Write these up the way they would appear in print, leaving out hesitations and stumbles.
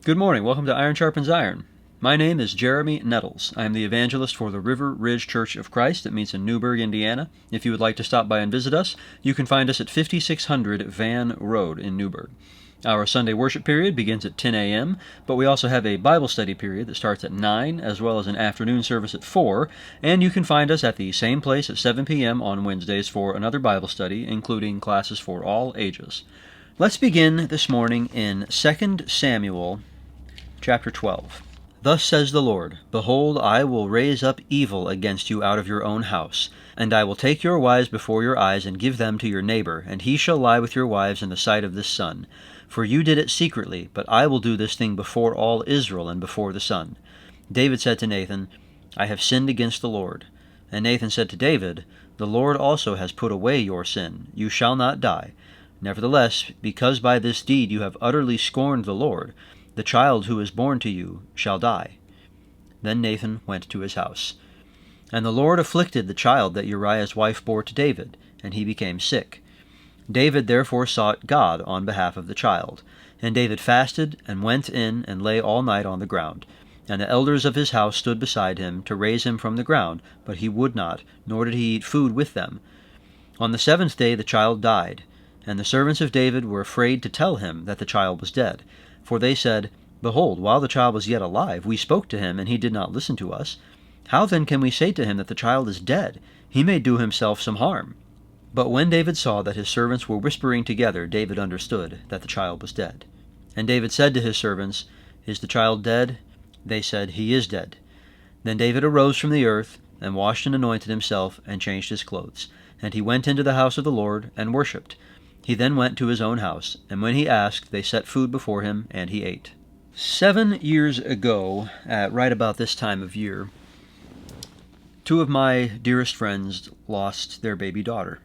Good morning. Welcome to Iron Sharpens Iron. My name is Jeremy Nettles. I am the evangelist for the River Ridge Church of Christ that meets in Newburgh, Indiana. If you would like to stop by and visit us, you can find us at 5600 Van Road in Newburgh. Our Sunday worship period begins at 10 a.m., but we also have a Bible study period that starts at 9, as well as an afternoon service at 4, and you can find us at the same place at 7 p.m. on Wednesdays for another Bible study, including classes for all ages. Let's begin this morning in 2 Samuel chapter 12. Thus says the Lord, Behold, I will raise up evil against you out of your own house, and I will take your wives before your eyes and give them to your neighbor, and he shall lie with your wives in the sight of this sun. For you did it secretly, but I will do this thing before all Israel and before the sun. David said to Nathan, I have sinned against the Lord. And Nathan said to David, The Lord also has put away your sin. You shall not die. Nevertheless, because by this deed you have utterly scorned the Lord, the child who is born to you shall die. Then Nathan went to his house. And the Lord afflicted the child that Uriah's wife bore to David, and he became sick. David therefore sought God on behalf of the child. And David fasted, and went in, and lay all night on the ground. And the elders of his house stood beside him, to raise him from the ground, but he would not, nor did he eat food with them. On the seventh day the child died, and the servants of David were afraid to tell him that the child was dead. For they said, Behold, while the child was yet alive, we spoke to him, and he did not listen to us. How then can we say to him that the child is dead? He may do himself some harm. But when David saw that his servants were whispering together, David understood that the child was dead. And David said to his servants, Is the child dead? They said, He is dead. Then David arose from the earth, and washed and anointed himself, and changed his clothes. And he went into the house of the Lord, and worshipped. He then went to his own house, and when he asked, they set food before him, and he ate. 7 years ago, at right about this time of year, two of my dearest friends lost their baby daughter.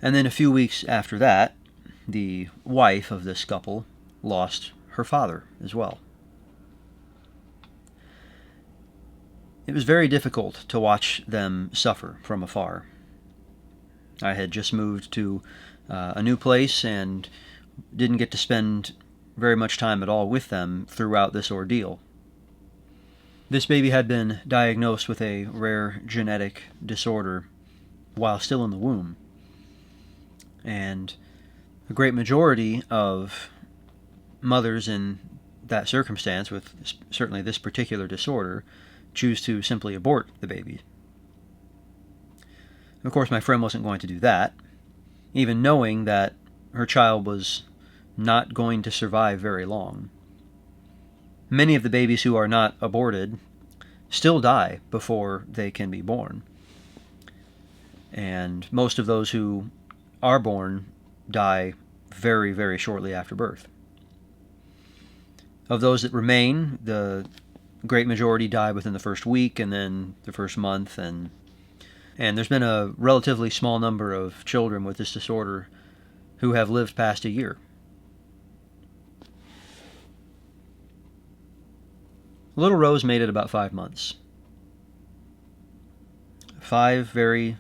And then a few weeks after that, the wife of this couple lost her father as well. It was very difficult to watch them suffer from afar. I had just moved to a new place and didn't get to spend very much time at all with them throughout this ordeal. This baby had been diagnosed with a rare genetic disorder while still in the womb. And a great majority of mothers in that circumstance, with certainly this particular disorder, choose to simply abort the baby. Of course, my friend wasn't going to do that, even knowing that her child was not going to survive very long. Many of the babies who are not aborted still die before they can be born. And most of those who are born die very, very shortly after birth. Of those that remain, the great majority die within the first week and then the first month, and there's been a relatively small number of children with this disorder who have lived past a year. Little Rose made it about 5 months. 5 very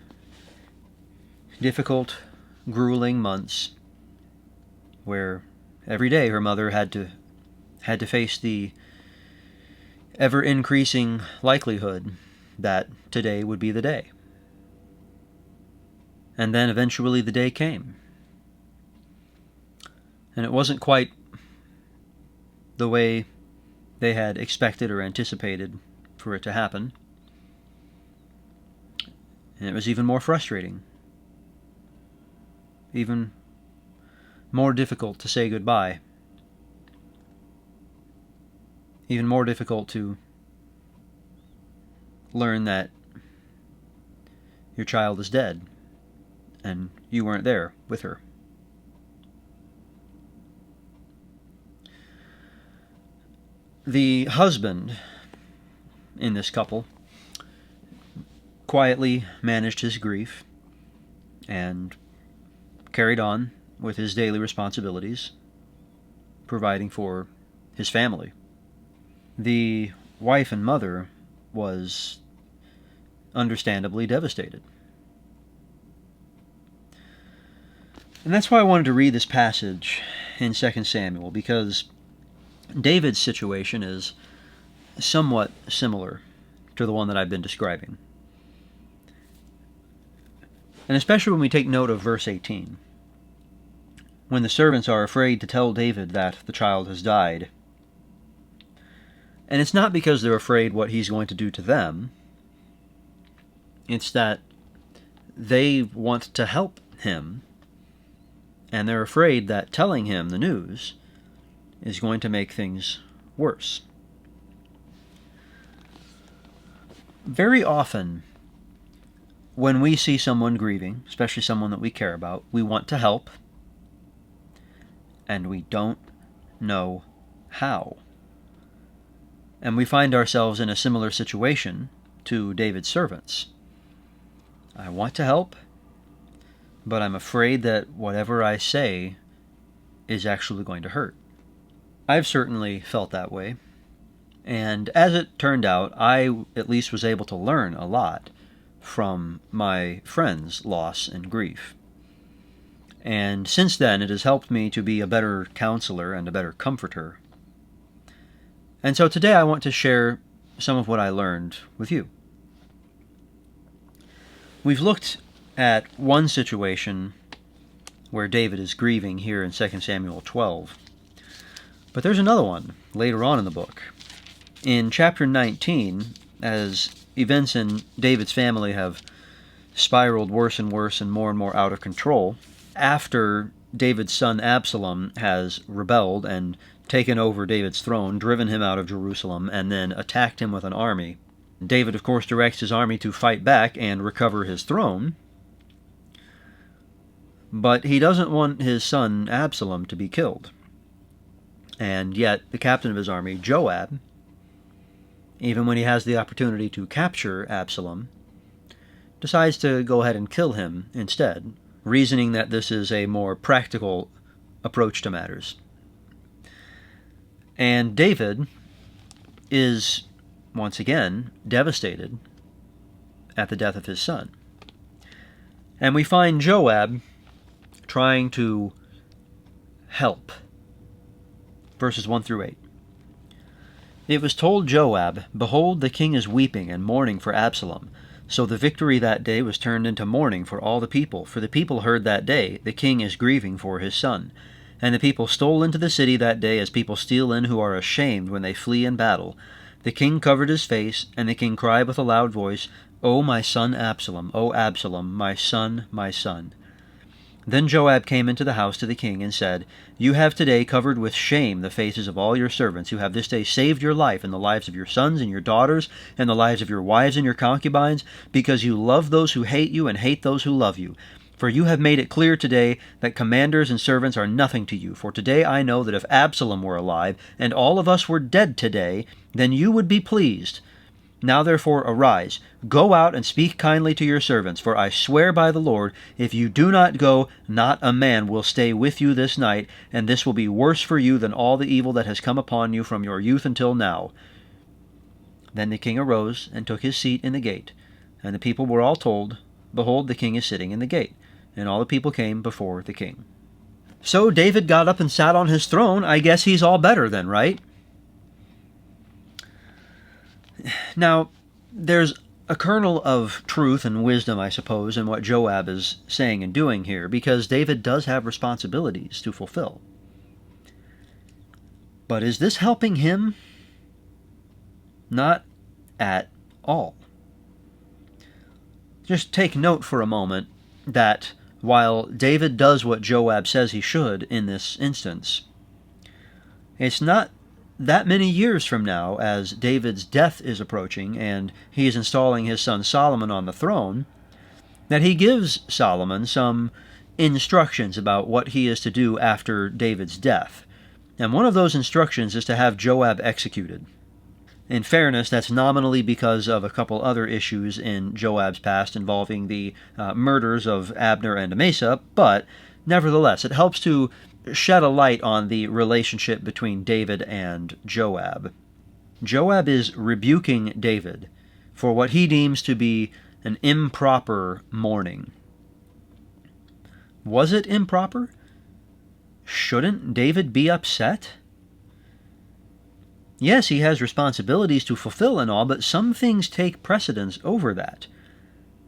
difficult, grueling months where every day her mother had to face the ever-increasing likelihood that today would be the day. And then eventually the day came. And it wasn't quite the way they had expected or anticipated for it to happen. And it was even more frustrating. Even more difficult to say goodbye. Even more difficult to learn that your child is dead and you weren't there with her. The husband in this couple quietly managed his grief and carried on with his daily responsibilities, providing for his family. The wife and mother was understandably devastated. And that's why I wanted to read this passage in 2 Samuel because David's situation is somewhat similar to the one that I've been describing. And especially when we take note of verse 18, when the servants are afraid to tell David that the child has died. And it's not because they're afraid what he's going to do to them. It's that they want to help him, and they're afraid that telling him the news is going to make things worse. Very often, when we see someone grieving, especially someone that we care about, we want to help, and we don't know how. And we find ourselves in a similar situation to David's servants. I want to help, but I'm afraid that whatever I say is actually going to hurt. I've certainly felt that way, and as it turned out, I at least was able to learn a lot from my friend's loss and grief. And since then, it has helped me to be a better counselor and a better comforter. And so today I want to share some of what I learned with you. We've looked at one situation where David is grieving here in 2 Samuel 12. But there's another one later on in the book. In chapter 19, as events in David's family have spiraled worse and worse and more out of control, after David's son Absalom has rebelled and taken over David's throne, driven him out of Jerusalem, and then attacked him with an army, David, of course, directs his army to fight back and recover his throne, but he doesn't want his son Absalom to be killed. And yet, the captain of his army, Joab, even when he has the opportunity to capture Absalom, decides to go ahead and kill him instead, reasoning that this is a more practical approach to matters. And David is, once again, devastated at the death of his son. And we find Joab trying to help. Verses 1 through 8. It was told Joab, "Behold, the king is weeping and mourning for Absalom." So the victory that day was turned into mourning for all the people, for the people heard that day, "The king is grieving for his son." And the people stole into the city that day as people steal in who are ashamed when they flee in battle. The king covered his face, and the king cried with a loud voice, "O my son Absalom, O Absalom, my son, my son." Then Joab came into the house to the king and said, "You have today covered with shame the faces of all your servants who have this day saved your life and the lives of your sons and your daughters and the lives of your wives and your concubines, because you love those who hate you and hate those who love you. For you have made it clear today that commanders and servants are nothing to you. For today I know that if Absalom were alive and all of us were dead today, then you would be pleased. Now therefore arise, go out and speak kindly to your servants, for I swear by the Lord, if you do not go, not a man will stay with you this night, and this will be worse for you than all the evil that has come upon you from your youth until now." Then the king arose and took his seat in the gate, and the people were all told, "Behold, the king is sitting in the gate." And all the people came before the king. So David got up and sat on his throne. I guess he's all better then, right? Now, there's a kernel of truth and wisdom, I suppose, in what Joab is saying and doing here, because David does have responsibilities to fulfill. But is this helping him? Not at all. Just take note for a moment that while David does what Joab says he should in this instance, it's not that many years from now, as David's death is approaching and he is installing his son Solomon on the throne, that he gives Solomon some instructions about what he is to do after David's death. And one of those instructions is to have Joab executed. In fairness, that's nominally because of a couple other issues in Joab's past involving the murders of Abner and Amasa, but nevertheless, it helps to shed a light on the relationship between David and Joab. Joab is rebuking David for what he deems to be an improper mourning. Was it improper? shouldn't David be upset? Yes, he has responsibilities to fulfill and all, but some things take precedence over that.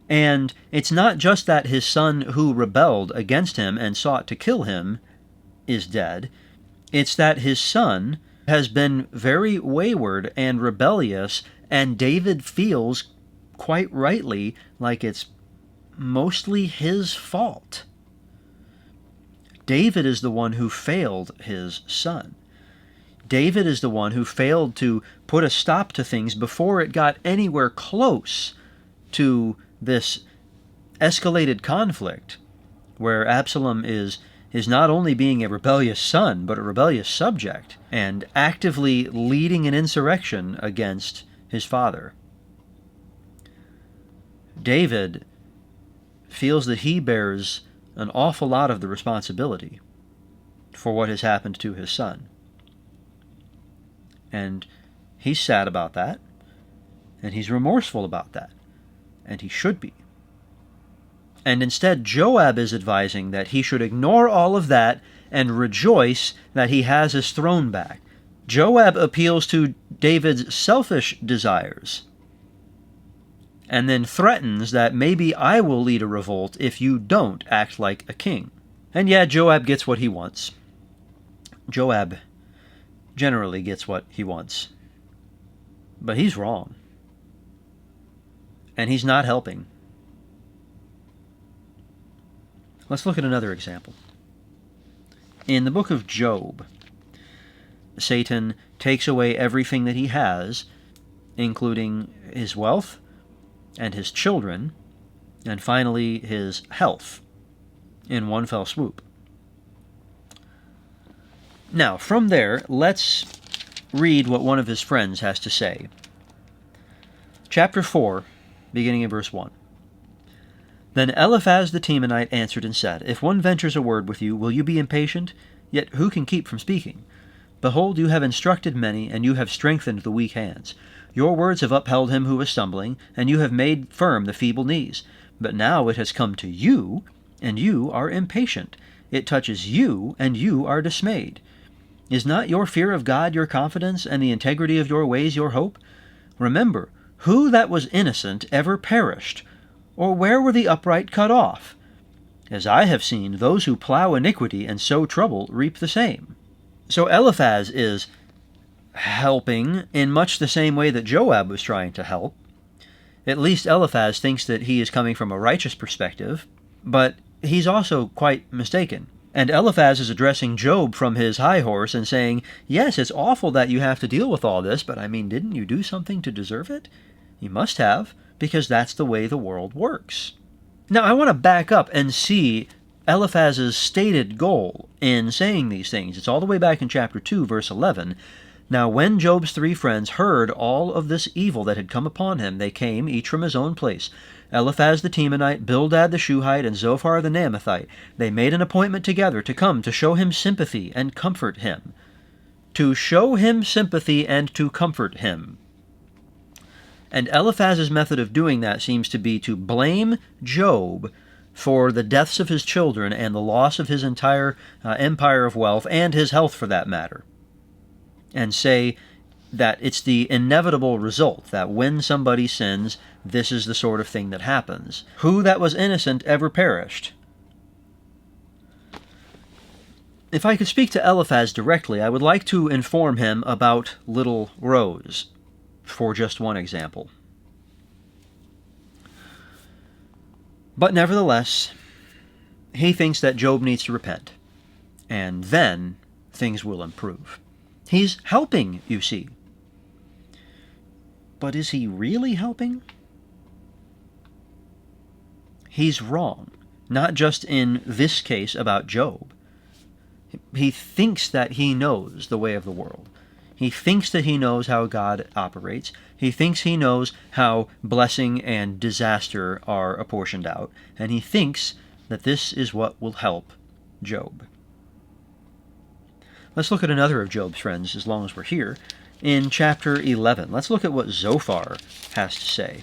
And it's not just that his son who rebelled against him and sought to kill him is dead. It's that his son has been very wayward and rebellious, and David feels, quite rightly, like it's mostly his fault. David is the one who failed his son. David is the one who failed to put a stop to things before it got anywhere close to this escalated conflict, where Absalom is not only being a rebellious son, but a rebellious subject, and actively leading an insurrection against his father. David feels that he bears an awful lot of the responsibility for what has happened to his son. And he's sad about that, and he's remorseful about that, and he should be. And instead, Joab is advising that he should ignore all of that and rejoice that he has his throne back. Joab appeals to David's selfish desires and then threatens that maybe I will lead a revolt if you don't act like a king. And yeah, Joab gets what he wants. Joab generally gets what he wants. But he's wrong. And he's not helping. Let's look at another example. In the book of Job, Satan takes away everything that he has, including his wealth and his children, and finally his health, in one fell swoop. Now, from there, let's read what one of his friends has to say. Chapter 4, beginning in verse 1. Then Eliphaz the Temanite answered and said, If one ventures a word with you, will you be impatient? Yet who can keep from speaking? Behold, you have instructed many, and you have strengthened the weak hands. Your words have upheld him who was stumbling, and you have made firm the feeble knees. But now it has come to you, and you are impatient. It touches you, and you are dismayed. Is not your fear of God your confidence, and the integrity of your ways your hope? Remember, who that was innocent ever perished? Or where were the upright cut off? As I have seen, those who plow iniquity and sow trouble reap the same. So Eliphaz is helping in much the same way that Joab was trying to help. At least Eliphaz thinks that he is coming from a righteous perspective, but he's also quite mistaken. And Eliphaz is addressing Job from his high horse and saying, yes, it's awful that you have to deal with all this, but I mean, didn't you do something to deserve it? You must have, because that's the way the world works. Now, I want to back up and see Eliphaz's stated goal in saying these things. It's all the way back in chapter 2, verse 11. Now, when Job's 3 friends heard all of this evil that had come upon him, they came, each from his own place. Eliphaz the Temanite, Bildad the Shuhite, and Zophar the Naamathite. They made an appointment together to come to show him sympathy and comfort him. To show him sympathy and to comfort him. And Eliphaz's method of doing that seems to be to blame Job for the deaths of his children and the loss of his entire empire of wealth, and his health for that matter. And say that it's the inevitable result, that when somebody sins, this is the sort of thing that happens. Who that was innocent ever perished? If I could speak to Eliphaz directly, I would like to inform him about little Rose, for just one example. But nevertheless, he thinks that Job needs to repent, and then things will improve. He's helping, you see. But is he really helping? He's wrong, not just in this case about Job. He thinks that he knows the way of the world. He thinks that he knows how God operates. He thinks he knows how blessing and disaster are apportioned out. And he thinks that this is what will help Job. Let's look at another of Job's friends, as long as we're here. In chapter 11, let's look at what Zophar has to say.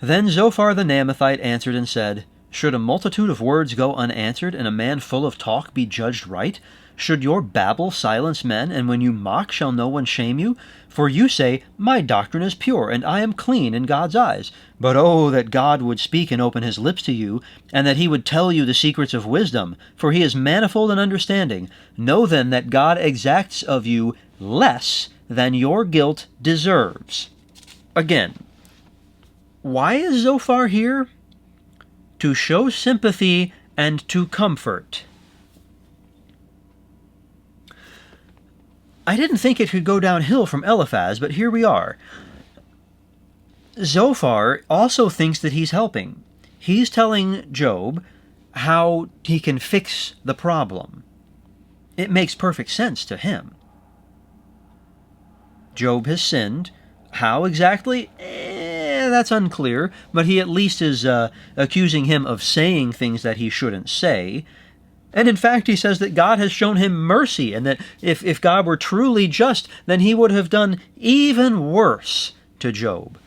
Then Zophar the Naamathite answered and said, Should a multitude of words go unanswered, and a man full of talk be judged right? Should your babble silence men, and when you mock shall no one shame you? For you say, My doctrine is pure, and I am clean in God's eyes. But oh, that God would speak and open his lips to you, and that he would tell you the secrets of wisdom, for he is manifold in understanding. Know then that God exacts of you less than your guilt deserves. Again, why is Zophar here? To show sympathy and to comfort. I didn't think it could go downhill from Eliphaz, but here we are. Zophar also thinks that he's helping. He's telling Job how he can fix the problem. It makes perfect sense to him. Job has sinned. How exactly? That's unclear, but he at least is accusing him of saying things that he shouldn't say. And in fact, he says that God has shown him mercy, and that if God were truly just, then he would have done even worse to Job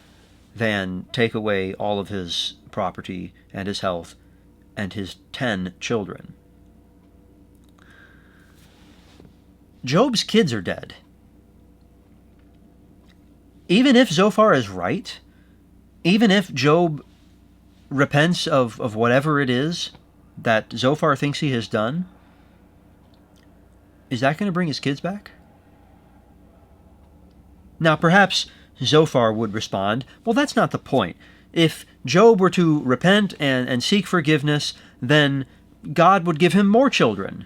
than take away all of his property and his health and his 10 children. Job's kids are dead. Even if Zophar is right, even if Job repents of whatever it is that Zophar thinks he has done, is that going to bring his kids back? Now, perhaps Zophar would respond, well, that's not the point. If Job were to repent and seek forgiveness, then God would give him more children.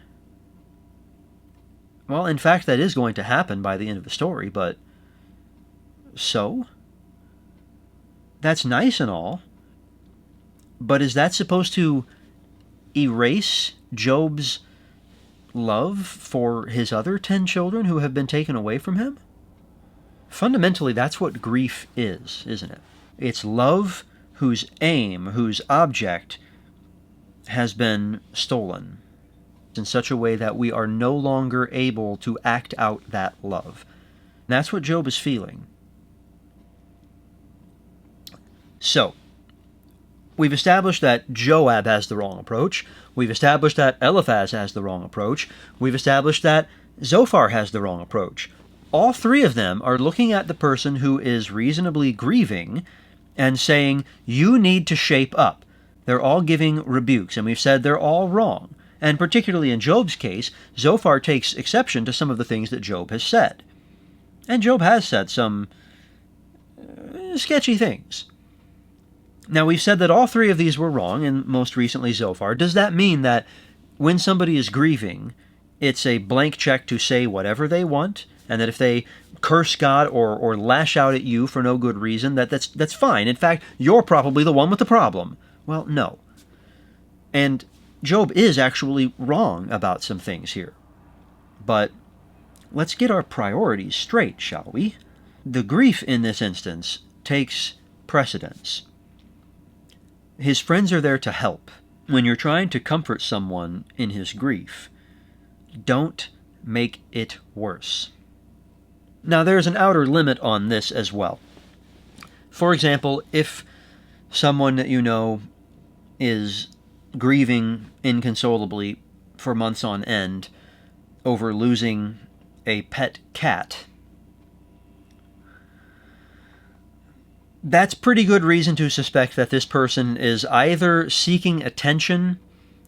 Well, in fact, that is going to happen by the end of the story, but so? That's nice and all, but is that supposed to erase Job's love for his other 10 children who have been taken away from him? Fundamentally, that's what grief is, isn't it? It's love whose aim, whose object has been stolen in such a way that we are no longer able to act out that love. And that's what Job is feeling. So, we've established that Joab has the wrong approach. We've established that Eliphaz has the wrong approach. We've established that Zophar has the wrong approach. All three of them are looking at the person who is reasonably grieving and saying, you need to shape up. They're all giving rebukes, and we've said they're all wrong. And particularly in Job's case, Zophar takes exception to some of the things that Job has said. And Job has said some sketchy things. Now, we've said that all three of these were wrong, and most recently Zophar. Does that mean that when somebody is grieving, it's a blank check to say whatever they want, and that if they curse God or lash out at you for no good reason, that's fine? In fact, you're probably the one with the problem. Well, no. And Job is actually wrong about some things here. But let's get our priorities straight, shall we? The grief in this instance takes precedence. His friends are there to help. When you're trying to comfort someone in his grief, don't make it worse. Now, there's an outer limit on this as well. For example, if someone that you know is grieving inconsolably for months on end over losing a pet cat, that's pretty good reason to suspect that this person is either seeking attention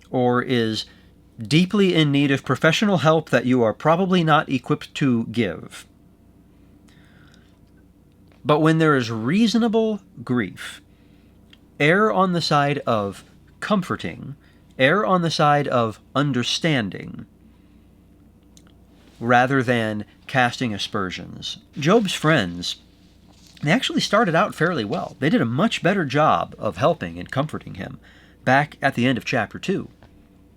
or is deeply in need of professional help that you are probably not equipped to give. But when there is reasonable grief, err on the side of comforting, err on the side of understanding, rather than casting aspersions. Job's friends, they actually started out fairly well. They did a much better job of helping and comforting him back at the end of chapter 2.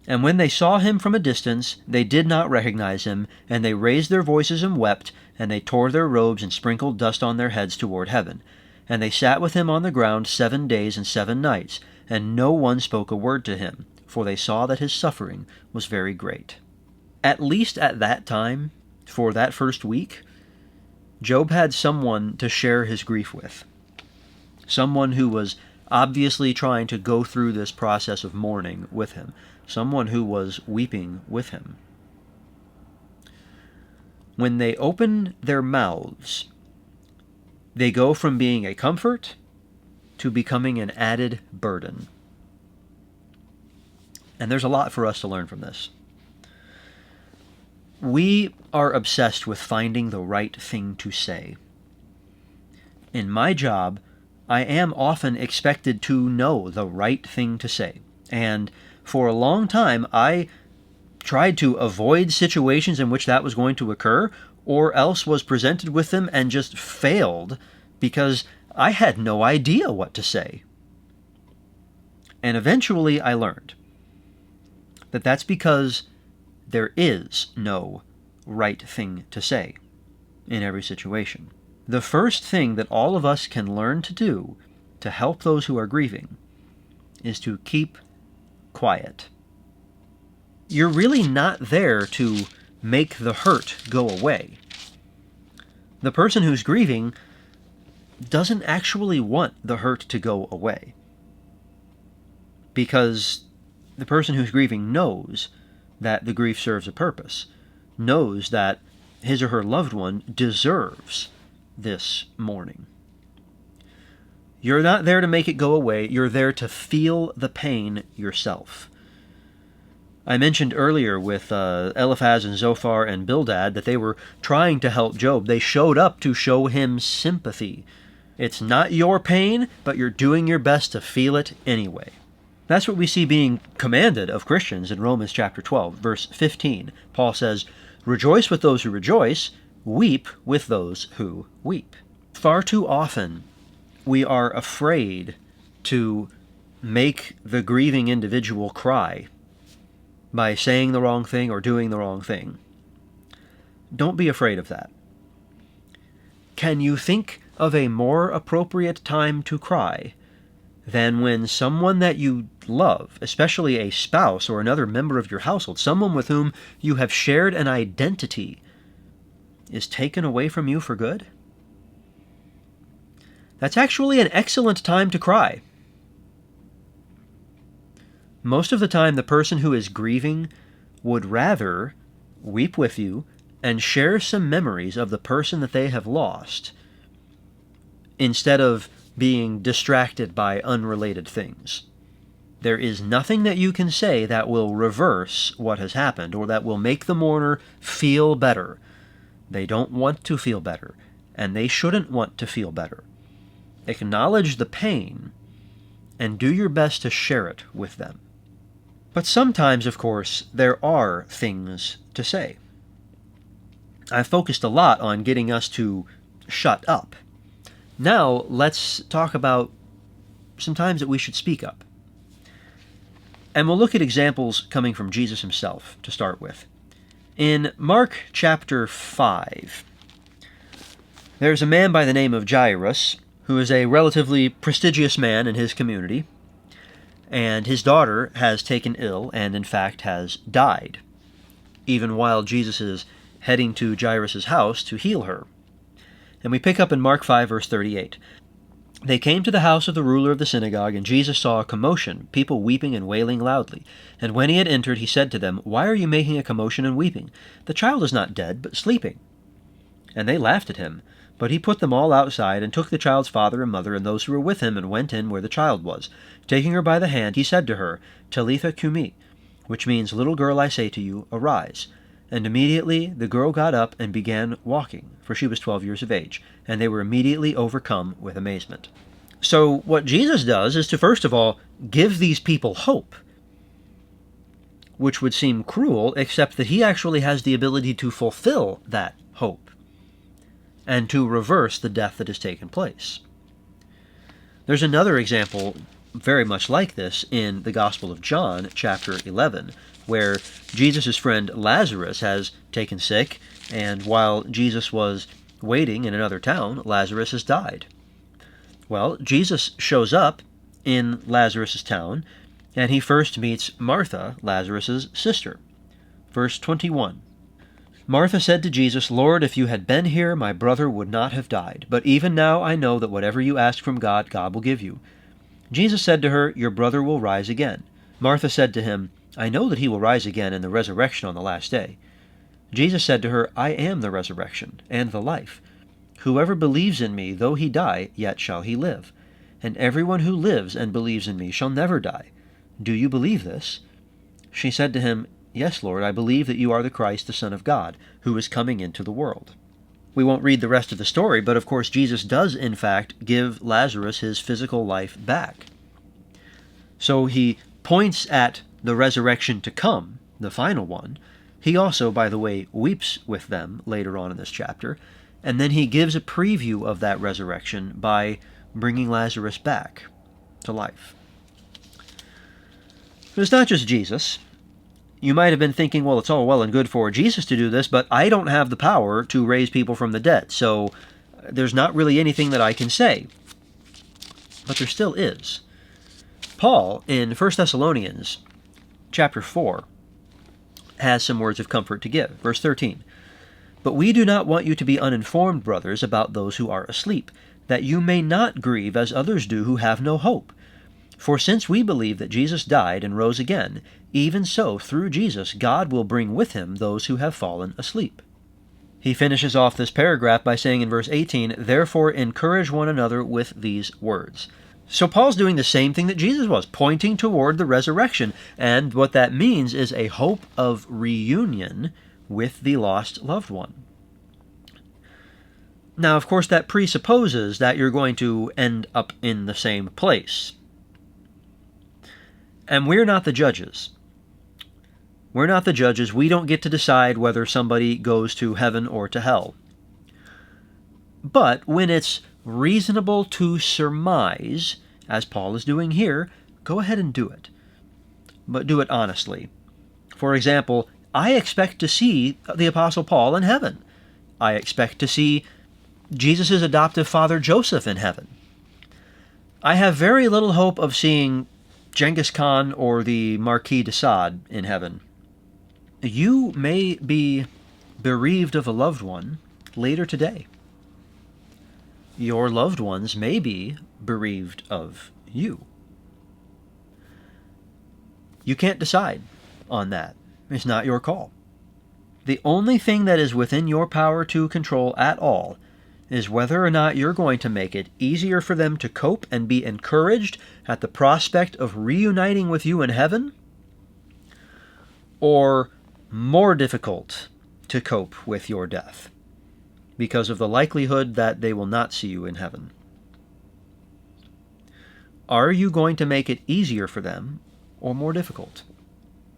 And when they saw him from a distance, they did not recognize him, and they raised their voices and wept, and they tore their robes and sprinkled dust on their heads toward heaven. And they sat with him on the ground 7 days and 7 nights, and no one spoke a word to him, for they saw that his suffering was very great. At least at that time, for that first week, Job had someone to share his grief with. Someone who was obviously trying to go through this process of mourning with him, someone who was weeping with him. When they open their mouths, they go from being a comfort to becoming an added burden. And there's a lot for us to learn from this. We are obsessed with finding the right thing to say. In my job, I am often expected to know the right thing to say. And for a long time, I tried to avoid situations in which that was going to occur, or else was presented with them and just failed because I had no idea what to say. And eventually I learned that that's because there is no right thing to say in every situation. The first thing that all of us can learn to do to help those who are grieving is to keep quiet. You're really not there to make the hurt go away. The person who's grieving doesn't actually want the hurt to go away, because the person who's grieving knows that the grief serves a purpose, knows that his or her loved one deserves this mourning. You're not there to make it go away. You're there to feel the pain yourself. I mentioned earlier with Eliphaz and Zophar and Bildad that they were trying to help Job. They showed up to show him sympathy. It's not your pain, but you're doing your best to feel it anyway. That's what we see being commanded of Christians in Romans chapter 12, verse 15. Paul says, "Rejoice with those who rejoice, weep with those who weep." Far too often, we are afraid to make the grieving individual cry by saying the wrong thing or doing the wrong thing. Don't be afraid of that. Can you think of a more appropriate time to cry than when someone that you love, especially a spouse or another member of your household, someone with whom you have shared an identity, is taken away from you for good? That's actually an excellent time to cry. Most of the time, the person who is grieving would rather weep with you and share some memories of the person that they have lost instead of being distracted by unrelated things. There is nothing that you can say that will reverse what has happened or that will make the mourner feel better. They don't want to feel better, and they shouldn't want to feel better. Acknowledge the pain and do your best to share it with them. But sometimes, of course, there are things to say. I've focused a lot on getting us to shut up. Now, let's talk about some times that we should speak up. And we'll look at examples coming from Jesus himself to start with. In Mark chapter 5, there's a man by the name of Jairus, who is a relatively prestigious man in his community, and his daughter has taken ill and, in fact, has died, even while Jesus is heading to Jairus' house to heal her. And we pick up in Mark 5, verse 38. They came to the house of the ruler of the synagogue, and Jesus saw a commotion, people weeping and wailing loudly. And when he had entered, he said to them, "Why are you making a commotion and weeping? The child is not dead, but sleeping." And they laughed at him. But he put them all outside, and took the child's father and mother and those who were with him, and went in where the child was. Taking her by the hand, he said to her, "Talitha cumi," which means, "Little girl, I say to you, arise." And immediately the girl got up and began walking, for she was 12 years of age, and they were immediately overcome with amazement. So what Jesus does is to, first of all, give these people hope, which would seem cruel, except that he actually has the ability to fulfill that hope and to reverse the death that has taken place. There's another example very much like this in the Gospel of John, chapter 11, where Jesus' friend Lazarus has taken sick, and while Jesus was waiting in another town, Lazarus has died. Well, Jesus shows up in Lazarus' town, and he first meets Martha, Lazarus' sister. Verse 21. Martha said to Jesus, "Lord, if you had been here, my brother would not have died. But even now I know that whatever you ask from God, God will give you." Jesus said to her, "Your brother will rise again." Martha said to him, "I know that he will rise again in the resurrection on the last day." Jesus said to her, "I am the resurrection and the life. Whoever believes in me, though he die, yet shall he live. And everyone who lives and believes in me shall never die. Do you believe this?" She said to him, "Yes, Lord, I believe that you are the Christ, the Son of God, who is coming into the world." We won't read the rest of the story, but of course Jesus does in fact give Lazarus his physical life back. So he points at the resurrection to come, the final one. He also, by the way, weeps with them later on in this chapter, and then he gives a preview of that resurrection by bringing Lazarus back to life. But it's not just Jesus. You might have been thinking, well, it's all well and good for Jesus to do this, but I don't have the power to raise people from the dead, so there's not really anything that I can say. But there still is. Paul, in 1 Thessalonians chapter 4, has some words of comfort to give. Verse 13, "But we do not want you to be uninformed, brothers, about those who are asleep, that you may not grieve as others do who have no hope. For since we believe that Jesus died and rose again, even so, through Jesus, God will bring with him those who have fallen asleep." He finishes off this paragraph by saying in verse 18, "Therefore encourage one another with these words." So Paul's doing the same thing that Jesus was, pointing toward the resurrection, and what that means is a hope of reunion with the lost loved one. Now, of course, that presupposes that you're going to end up in the same place. And we're not the judges. We're not the judges. We don't get to decide whether somebody goes to heaven or to hell. But when it's reasonable to surmise, as Paul is doing here, go ahead and do it. But do it honestly. For example, I expect to see the Apostle Paul in heaven. I expect to see Jesus' adoptive father Joseph in heaven. I have very little hope of seeing Genghis Khan or the Marquis de Sade in heaven. You may be bereaved of a loved one later today. Your loved ones may be bereaved of you. You can't decide on that. It's not your call. The only thing that is within your power to control at all is whether or not you're going to make it easier for them to cope and be encouraged at the prospect of reuniting with you in heaven, or more difficult to cope with your death because of the likelihood that they will not see you in heaven. Are you going to make it easier for them or more difficult?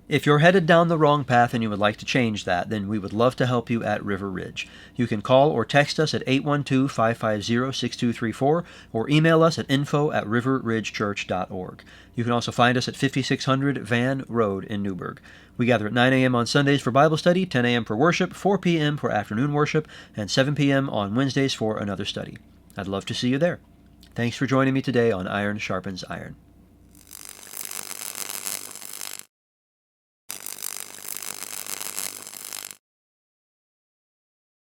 If you're headed down the wrong path and you would like to change that, then we would love to help you at River Ridge. You can call or text us at 812-550-6234 or email us at info@riverridgechurch.org. You can also find us at 5600 Van Road in Newburgh. We gather at 9 a.m. on Sundays for Bible study, 10 a.m. for worship, 4 p.m. for afternoon worship, and 7 p.m. on Wednesdays for another study. I'd love to see you there. Thanks for joining me today on Iron Sharpens Iron.